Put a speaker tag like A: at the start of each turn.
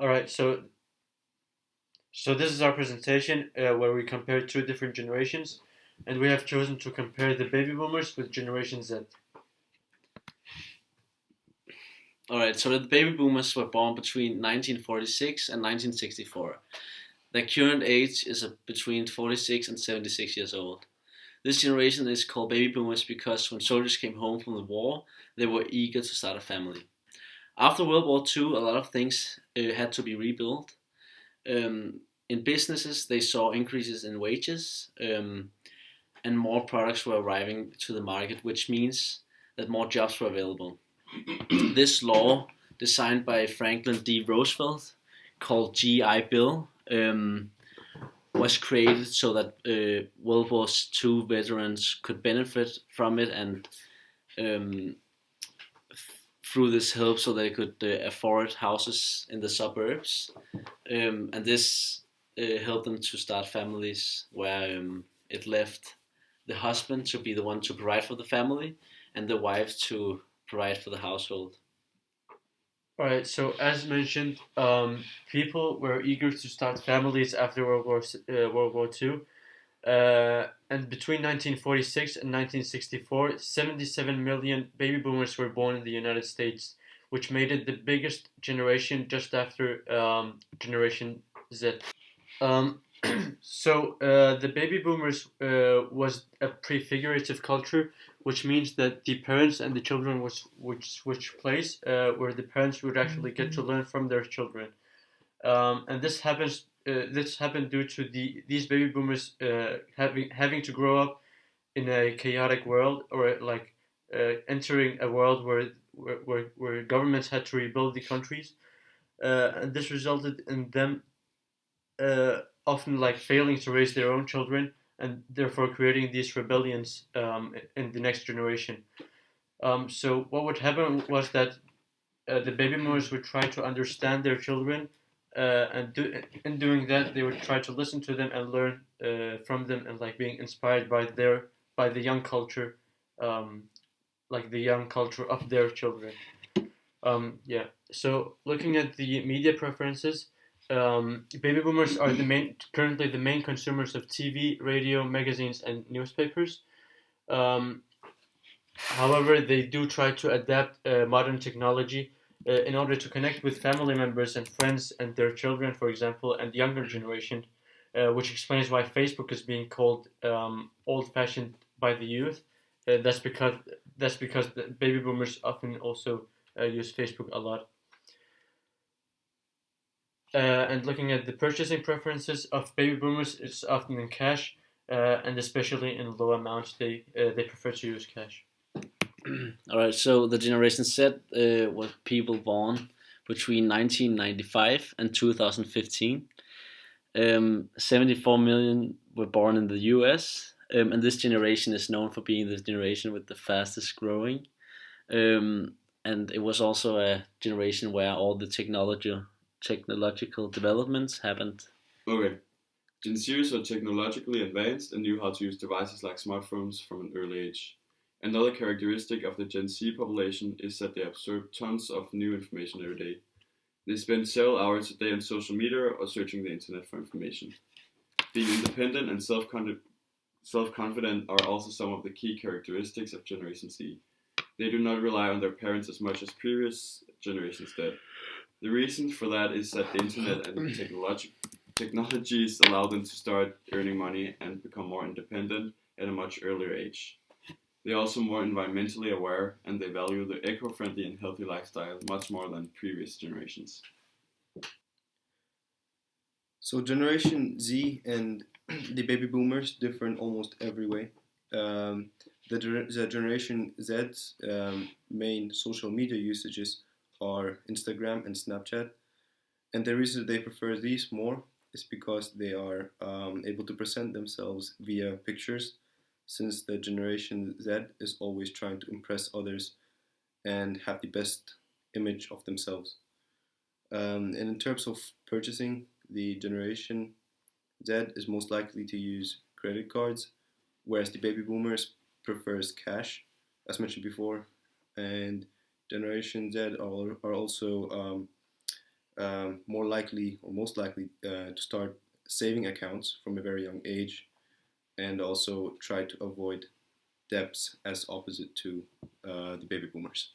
A: All right, so this is our presentation where we compare two different generations, and we have chosen to compare the baby boomers with Generation Z.
B: Alright, so the baby boomers were born between 1946 and 1964. Their current age is between 46 and 76 years old. This generation is called baby boomers because when soldiers came home from the war, they were eager to start a family. After World War II, a lot of things had to be rebuilt. In businesses, they saw increases in wages, and more products were arriving to the market, which means that more jobs were available. This law, designed by Franklin D. Roosevelt, called GI Bill, was created so that World War II veterans could benefit from it, and um, through this help, so they could afford houses in the suburbs, and this helped them to start families where it left the husband to be the one to provide for the family, and the wife to provide for the household.
A: All right, so as mentioned, people were eager to start families after World War II. And between 1946 and 1964, 77 million baby boomers were born in the United States, which made it the biggest generation just after Generation Z. Um, the baby boomers was a prefigurative culture, which means that the parents and the children would switch place, where the parents would actually get to learn from their children. And this happens. This happened due to these baby boomers having to grow up in a chaotic world, or like entering a world where governments had to rebuild the countries, and this resulted in them often like failing to raise their own children, and therefore creating these rebellions in the next generation. So what would happen was that the baby boomers would try to understand their children, in doing that they would try to listen to them and learn from them, and like being inspired by the young culture, um, like the young culture of their children. Yeah. So looking at the media preferences, baby boomers are currently the main consumers of TV, radio, magazines, and newspapers. Um, However, they do try to adapt modern technology in order to connect with family members and friends and their children, for example, and the younger generation, which explains why Facebook is being called old-fashioned by the youth. That's because the baby boomers often also use Facebook a lot. And looking at the purchasing preferences of baby boomers, it's often in cash, and especially in low amounts, they prefer to use cash.
B: All right, so the Generation Z was people born between 1995 and 2015. 74 million were born in the US, and this generation is known for being the generation with the fastest growing. Um, and it was also a generation where all the technological developments happened.
C: Okay, Gen Zers are technologically advanced and knew how to use devices like smartphones from an early age. Another characteristic of the Gen Z population is that they absorb tons of new information every day. They spend several hours a day on social media or searching the internet for information. Being independent and self-confident are also some of the key characteristics of Generation Z. They do not rely on their parents as much as previous generations did. The reason for that is that the internet and technologies allow them to start earning money and become more independent at a much earlier age. They are also more environmentally aware, and they value the eco-friendly and healthy lifestyle much more than previous generations.
D: So Generation Z and the baby boomers differ in almost every way. Um, the Generation Z's main social media usages are Instagram and Snapchat, and the reason they prefer these more is because they are able to present themselves via pictures, since the Generation Z is always trying to impress others and have the best image of themselves. And in terms of purchasing, the Generation Z is most likely to use credit cards, whereas the baby boomers prefers cash, as mentioned before, and Generation Z are also more likely or most likely to start saving accounts from a very young age, and also try to avoid debts as opposite to the baby boomers.